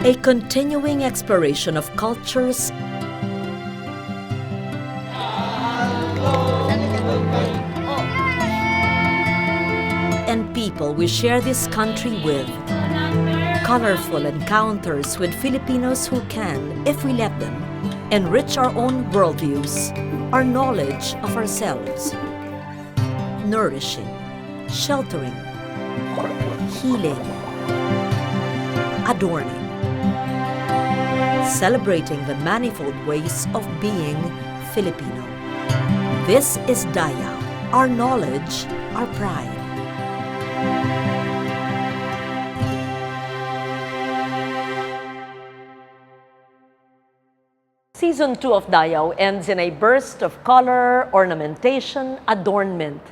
A continuing exploration of cultures and people we share this country with. Colorful encounters with Filipinos who can, if we let them, enrich our own worldviews, our knowledge of ourselves. Nourishing, sheltering, healing, adorning. Celebrating the manifold ways of being Filipino. This is Dayaw, our knowledge, our pride. Season 2 of Dayaw ends in a burst of color, ornamentation, adornment.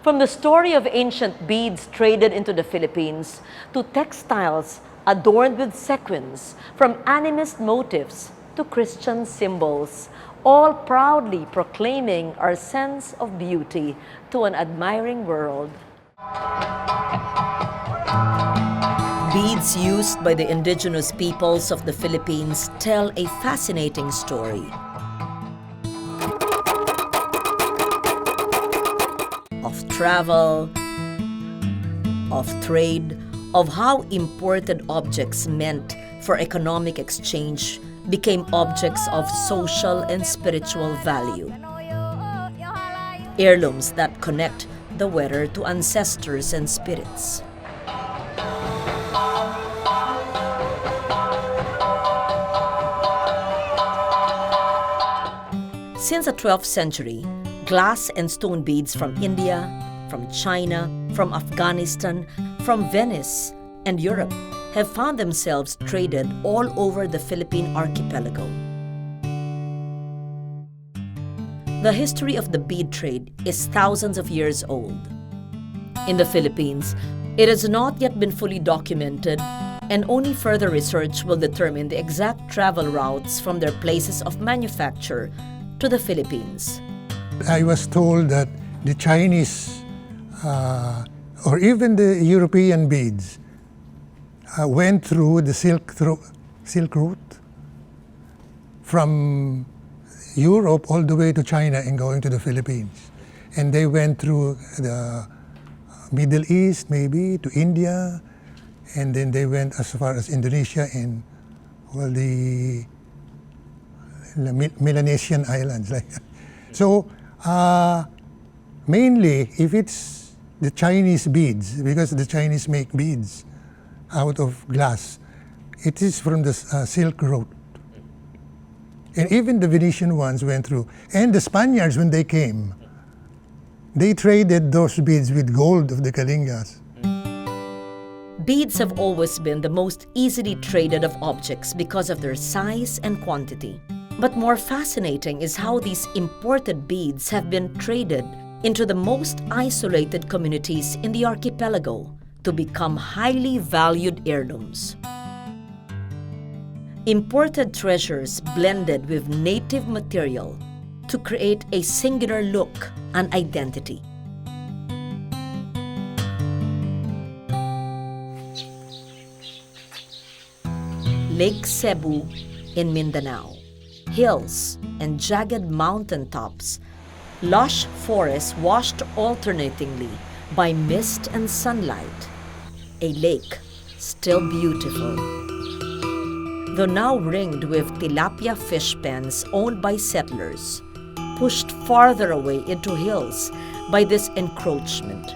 From the story of ancient beads traded into the Philippines to textiles adorned with sequins, from animist motifs to Christian symbols, all proudly proclaiming our sense of beauty to an admiring world. Beads used by the indigenous peoples of the Philippines tell a fascinating story. Of travel, of trade, of how imported objects meant for economic exchange became objects of social and spiritual value. Heirlooms that connect the wearer to ancestors and spirits. Since the 12th century, glass and stone beads from India, from China, from Afghanistan, from Venice, and Europe have found themselves traded all over the Philippine archipelago. The history of the bead trade is thousands of years old. In the Philippines, it has not yet been fully documented, and only further research will determine the exact travel routes from their places of manufacture to the Philippines. I was told that the Chinese or even the European beads went through the Silk Route from Europe all the way to China and going to the Philippines. And they went through the Middle East, maybe, to India, and then they went as far as Indonesia and, well, the Melanesian islands. So, mainly, if it's the Chinese beads, because the Chinese make beads out of glass, it is from the Silk Road. And even the Venetian ones went through. And the Spaniards, when they came, they traded those beads with gold of the Kalingas. Beads have always been the most easily traded of objects because of their size and quantity. But more fascinating is how these imported beads have been traded into the most isolated communities in the archipelago to become highly valued heirlooms. Imported treasures blended with native material to create a singular look and identity. Lake Cebu in Mindanao, hills and jagged mountaintops, lush forests washed alternatingly by mist and sunlight, a lake still beautiful. Though now ringed with tilapia fish pens owned by settlers, pushed farther away into hills by this encroachment,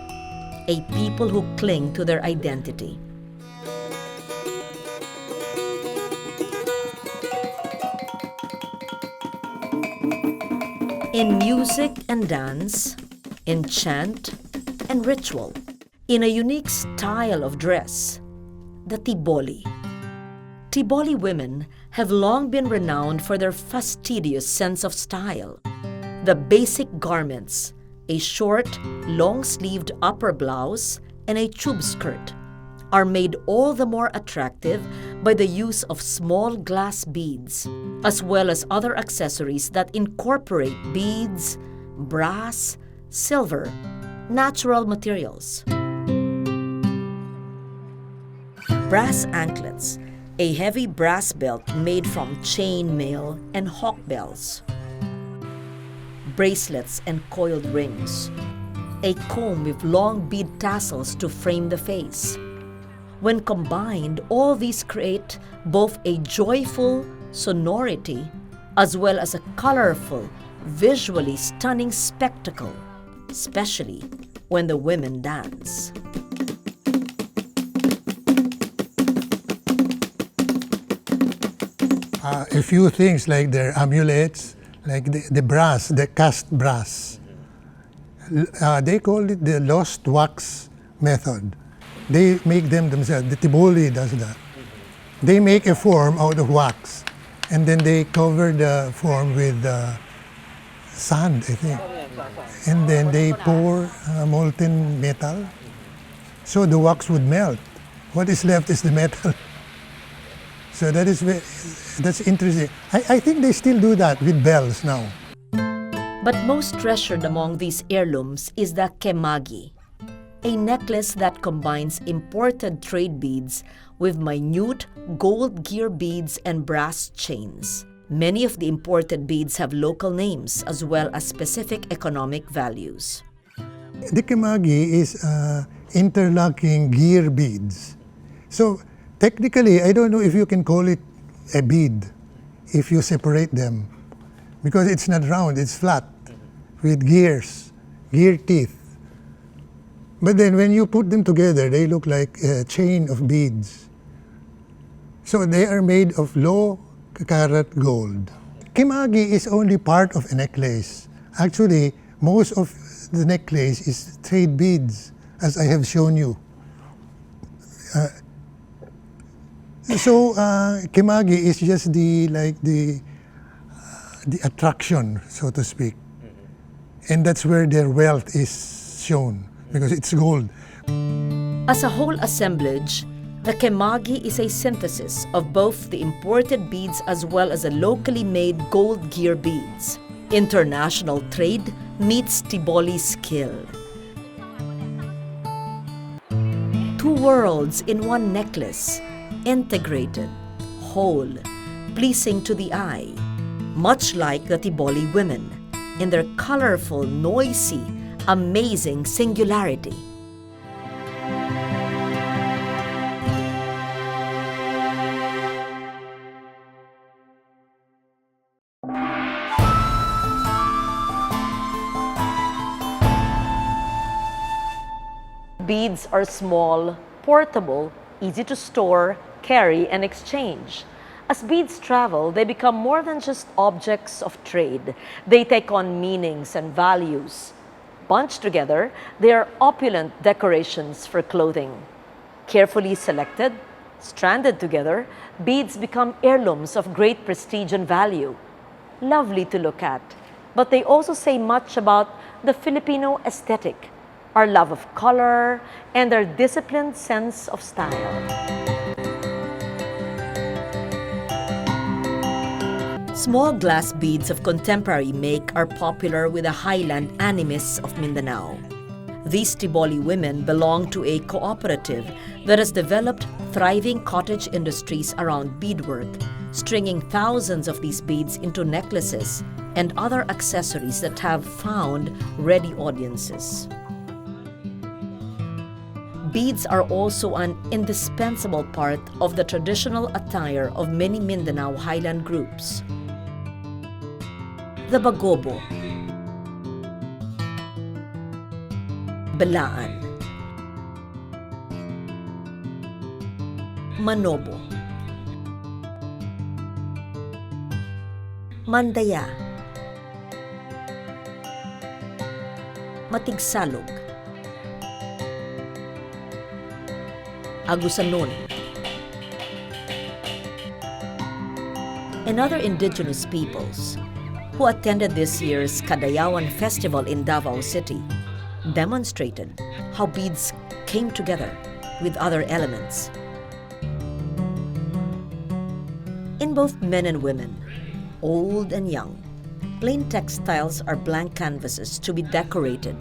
a people who cling to their identity. In music and dance, in chant and ritual, in a unique style of dress, the Tiboli. Tiboli women have long been renowned for their fastidious sense of style. The basic garments, a short, long-sleeved upper blouse and a tube skirt, are made all the more attractive by the use of small glass beads, as well as other accessories that incorporate beads, brass, silver, natural materials. Brass anklets, a heavy brass belt made from chain mail and hawk bells, bracelets and coiled rings, a comb with long bead tassels to frame the face. When combined, all these create both a joyful sonority as well as a colorful, visually stunning spectacle, especially when the women dance. A few things like their amulets, like the brass, the cast brass. They call it the lost wax method. They make them themselves. The Tiboli does that. They make a form out of wax, and then they cover the form with sand, I think. And then they pour molten metal, so the wax would melt. What is left is the metal. So that's interesting. I think they still do that with bells now. But most treasured among these heirlooms is the kemagi, a necklace that combines imported trade beads with minute gold gear beads and brass chains. Many of the imported beads have local names as well as specific economic values. The kemagi is interlocking gear beads. So technically, I don't know if you can call it a bead if you separate them, because it's not round, it's flat with gears, gear teeth. But then when you put them together, they look like a chain of beads. So they are made of low carat gold. Kemagi is only part of a necklace. Actually, most of the necklace is trade beads, as I have shown you. So kemagi is just the attraction, so to speak, and that's where their wealth is shown because it's gold. As a whole assemblage, the kemagi is a synthesis of both the imported beads as well as the locally made gold gear beads. International trade meets Tiboli skill. Two worlds in one necklace, integrated, whole, pleasing to the eye, much like the Tiboli women in their colorful, noisy, amazing singularity. Beads are small, portable, easy to store, carry, and exchange. As beads travel, they become more than just objects of trade. They take on meanings and values. Bunched together, they are opulent decorations for clothing. Carefully selected, stranded together, beads become heirlooms of great prestige and value. Lovely to look at, but they also say much about the Filipino aesthetic, our love of color, and our disciplined sense of style. Small glass beads of contemporary make are popular with the highland animists of Mindanao. These Tiboli women belong to a cooperative that has developed thriving cottage industries around beadwork, stringing thousands of these beads into necklaces and other accessories that have found ready audiences. Beads are also an indispensable part of the traditional attire of many Mindanao highland groups. The Bagobo, Belaan, Manobo, Mandaya, Matigsalog, Agusanon, and other indigenous peoples who attended this year's Dayaw festival in Davao City demonstrated how beads came together with other elements. In both men and women, old and young, plain textiles are blank canvases to be decorated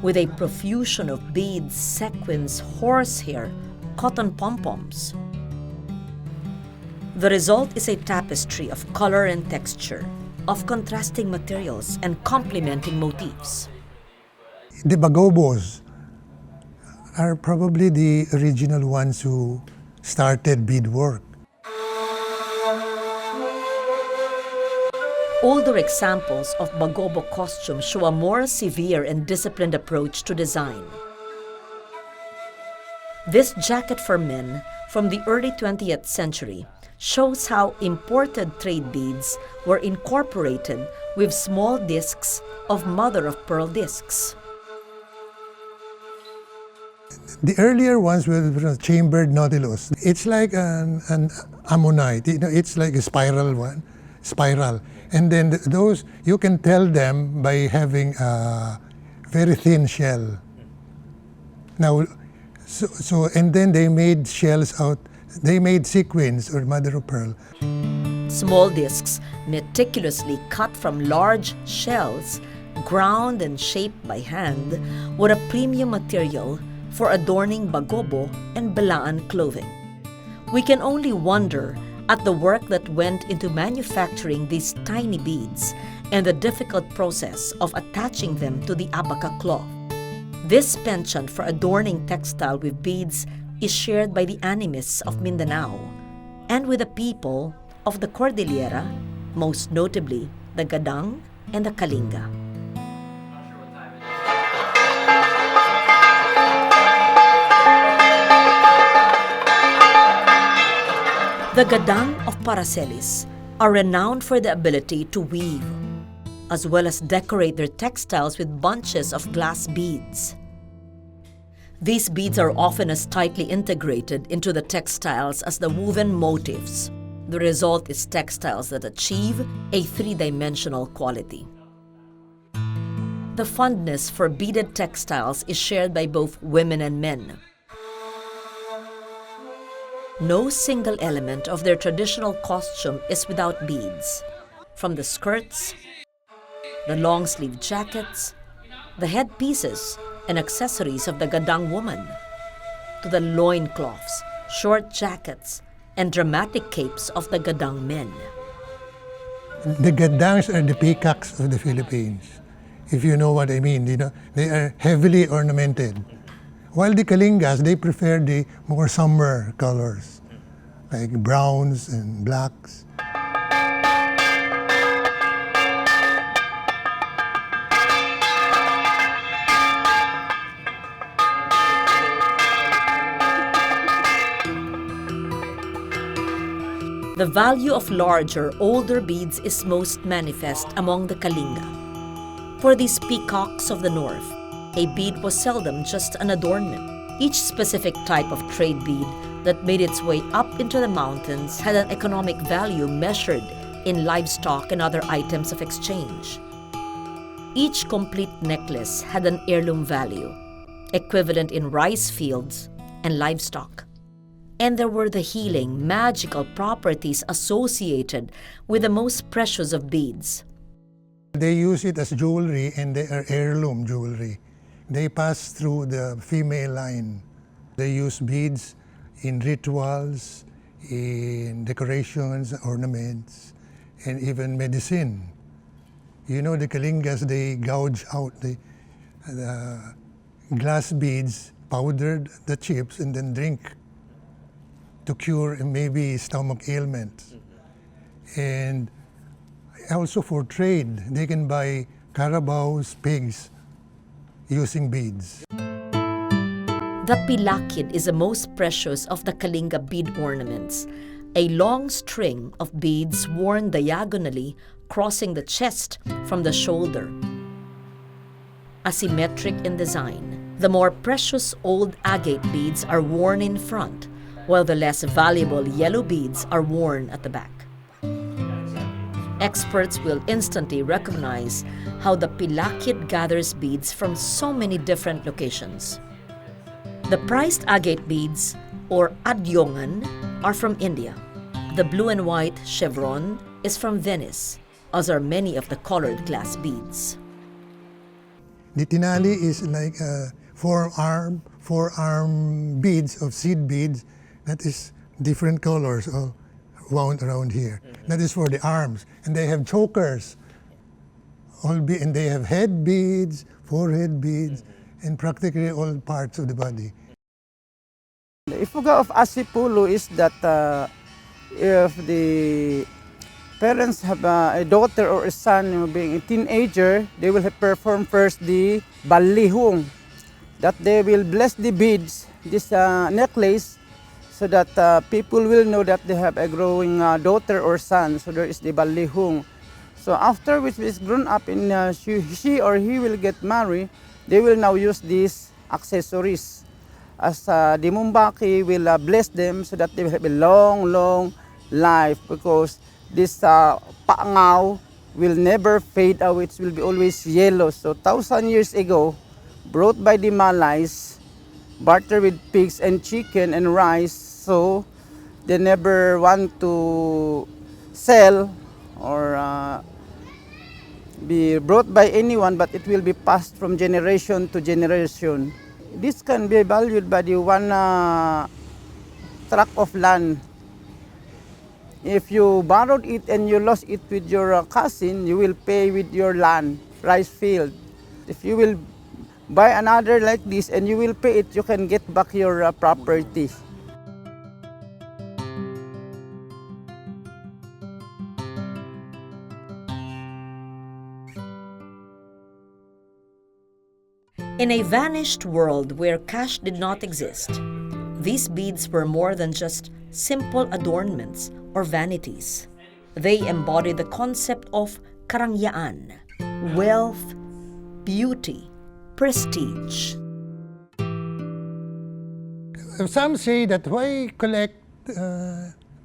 with a profusion of beads, sequins, horsehair, cotton pom-poms. The result is a tapestry of color and texture, of contrasting materials and complementing motifs. The Bagobos are probably the original ones who started beadwork. Older examples of Bagobo costumes show a more severe and disciplined approach to design. This jacket for men from the early 20th century shows how imported trade beads were incorporated with small discs of mother-of-pearl discs. The earlier ones were chambered nautilus. It's like an ammonite. It's like a spiral. And then those, you can tell them by having a very thin shell. Now, and then they made shells out, they made sequins or mother of pearl. Small discs, meticulously cut from large shells, ground and shaped by hand, were a premium material for adorning Bagobo and Balaan clothing. We can only wonder at the work that went into manufacturing these tiny beads and the difficult process of attaching them to the abaca cloth. This penchant for adorning textile with beads is shared by the animists of Mindanao and with the people of the Cordillera, most notably the Gadang and the Kalinga. The Gadang of Paracelis are renowned for the ability to weave, as well as decorate their textiles with bunches of glass beads. These beads are often as tightly integrated into the textiles as the woven motifs. The result is textiles that achieve a three-dimensional quality. The fondness for beaded textiles is shared by both women and men. No single element of their traditional costume is without beads, from the skirts, the long-sleeve jackets, the headpieces and accessories of the Gadang woman, to the loincloths, short jackets, and dramatic capes of the Gadang men. The Gadangs are the peacocks of the Philippines, if you know what I mean. They are heavily ornamented. While the Kalingas, they prefer the more summer colors, like browns and blacks. The value of larger, older beads is most manifest among the Kalinga. For these peacocks of the north, a bead was seldom just an adornment. Each specific type of trade bead that made its way up into the mountains had an economic value measured in livestock and other items of exchange. Each complete necklace had an heirloom value, equivalent in rice fields and livestock. And there were the healing, magical properties associated with the most precious of beads. They use it as jewelry, and they are heirloom jewelry. They pass through the female line. They use beads in rituals, in decorations, ornaments, and even medicine. You know, the Kalingas, they gouge out the glass beads, powdered the chips, and then drink to cure maybe stomach ailments. And also for trade, they can buy carabaos, pigs, using beads. The pilakid is the most precious of the Kalinga bead ornaments, a long string of beads worn diagonally crossing the chest from the shoulder. Asymmetric in design, the more precious old agate beads are worn in front, while the less valuable yellow beads are worn at the back. Experts will instantly recognize how the pilakid gathers beads from so many different locations. The prized agate beads, or adyongan, are from India. The blue and white chevron is from Venice, as are many of the colored glass beads. The tinali is like forearm beads of seed beads that is different colors, or wound around here. That is for the arms. And they have chokers. And they have head beads, forehead beads, and practically all parts of the body. The ifuga of Asipulu is that if the parents have a daughter or a son being a teenager, they will perform first the balihung, that they will bless the beads, this necklace, so that people will know that they have a growing daughter or son. So there is the balihung. So after which is grown up and she or he will get married, they will now use these accessories. As the Mumbaki will bless them so that they will have a long, long life, because this paangaw will never fade away. It will be always yellow. So 1,000 years ago, brought by the Malays, barter with pigs and chicken and rice. So they never want to sell or be brought by anyone, but it will be passed from generation to generation. This can be valued by the one tract of land. If you borrowed it and you lost it with your cousin, you will pay with your land, rice field. If you will buy another like this and you will pay it, you can get back your property. In a vanished world where cash did not exist, these beads were more than just simple adornments or vanities. They embody the concept of Karangyaan, wealth, beauty, prestige. Some say that why collect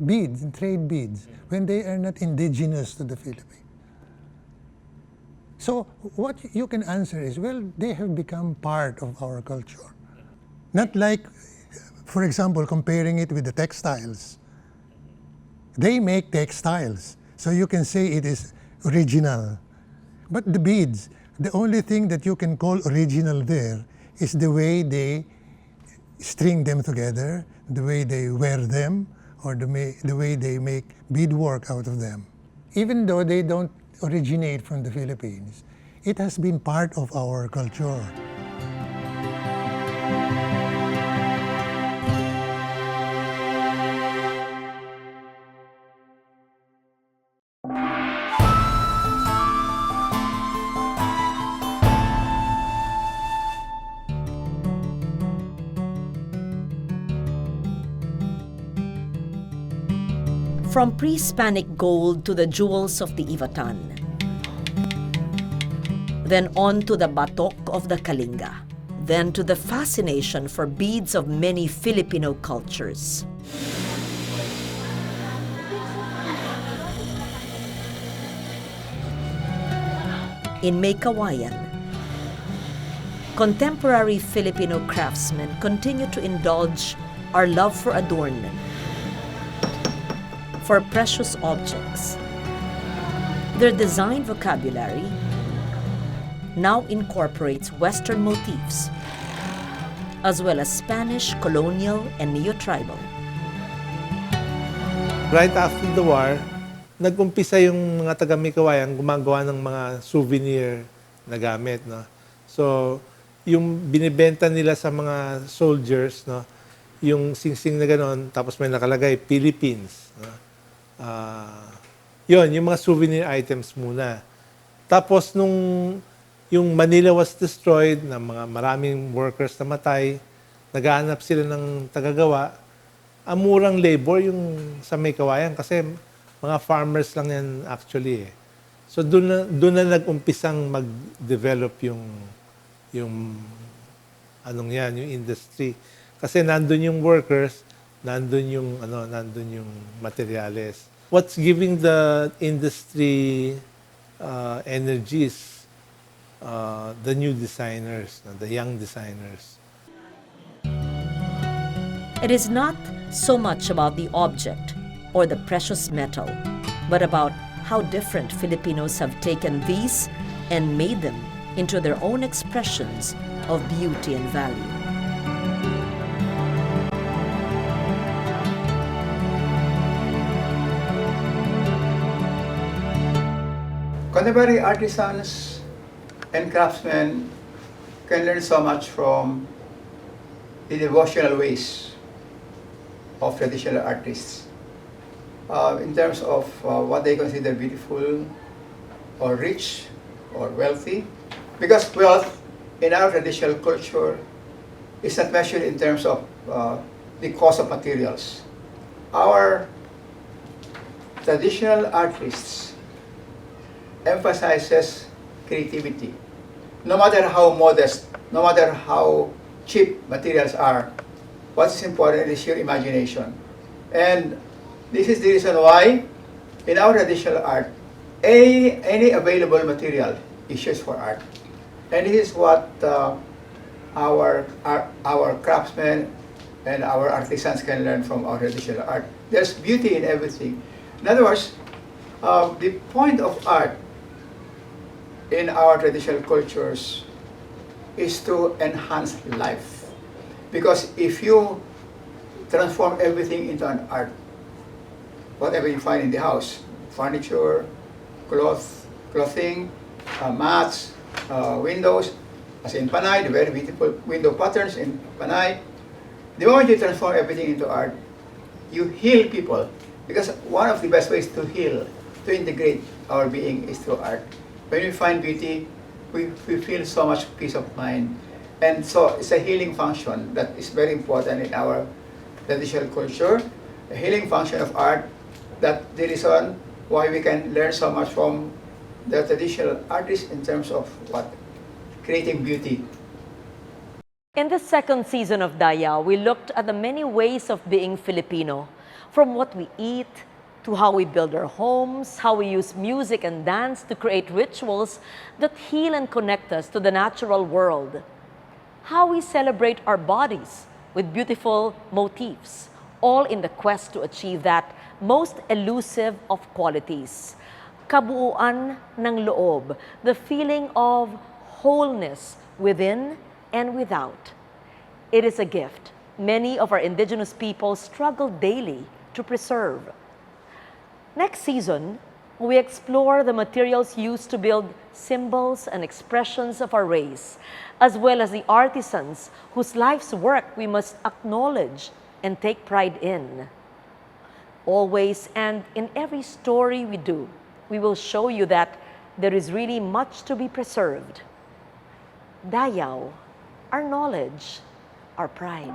beads, trade beads, when they are not indigenous to the Philippines? So what you can answer is, well, they have become part of our culture. Not like, for example, comparing it with the textiles. They make textiles, so you can say it is original. But the beads, the only thing that you can call original there is the way they string them together, the way they wear them, or the way they make beadwork out of them. Even though they don't originate from the Philippines, it has been part of our culture. From pre-Hispanic gold to the jewels of the Ivatan, then on to the batok of the Kalinga, then to the fascination for beads of many Filipino cultures. In Maykawayan, contemporary Filipino craftsmen continue to indulge our love for adornment, for precious objects. Their design vocabulary now incorporates Western motifs, as well as Spanish, colonial, and neo-tribal. Right after the war, nag-umpisa yung mga taga-Maykawayan gumagawa ng mga souvenir na gamit. No? So, yung binibenta nila sa mga soldiers, no? Yung sing-sing na gano'n, tapos may nakalagay, Philippines. No? Yun, yung mga souvenir items muna. Tapos nung yung Manila was destroyed, na mga maraming workers namatay, naghahanap sila ng tagagawa, ang murang labor yung sa Maykawayan kasi mga farmers lang yan actually eh. So doon na nag-umpisang mag-develop yung anong yan, yung industry. Kasi nandun yung workers, nandun yung materials. What's giving the industry energies? The new designers, the young designers. It is not so much about the object or the precious metal, but about how different Filipinos have taken these and made them into their own expressions of beauty and value. contemporary artisans and craftsmen can learn so much from the devotional ways of traditional artists in terms of what they consider beautiful or rich or wealthy. Because wealth in our traditional culture is not measured in terms of the cost of materials. Our traditional artists emphasizes creativity. No matter how modest, no matter how cheap materials are, what is important is your imagination. And this is the reason why in our traditional art, any available material is used for art. And this is what our craftsmen and our artisans can learn from our traditional art. There's beauty in everything. In other words, the point of art in our traditional cultures is to enhance life. Because if you transform everything into an art, whatever you find in the house, furniture, clothing, mats, windows, as in Panay, the very beautiful window patterns in Panay, the moment you transform everything into art, you heal people. Because one of the best ways to heal, to integrate our being is through art. When we find beauty, we feel so much peace of mind. And so it's a healing function that is very important in our traditional culture, a healing function of art, that the reason why we can learn so much from the traditional artists in terms of what? Creating beauty. In the second season of Dayaw, we looked at the many ways of being Filipino, from what we eat, to how we build our homes, how we use music and dance to create rituals that heal and connect us to the natural world, how we celebrate our bodies with beautiful motifs, all in the quest to achieve that most elusive of qualities, kabuuan ng loob, the feeling of wholeness within and without. It is a gift many of our indigenous peoples struggle daily to preserve. Next season, we explore the materials used to build symbols and expressions of our race, as well as the artisans whose life's work we must acknowledge and take pride in. Always and in every story we do, we will show you that there is really much to be preserved. Dayaw, our knowledge, our pride.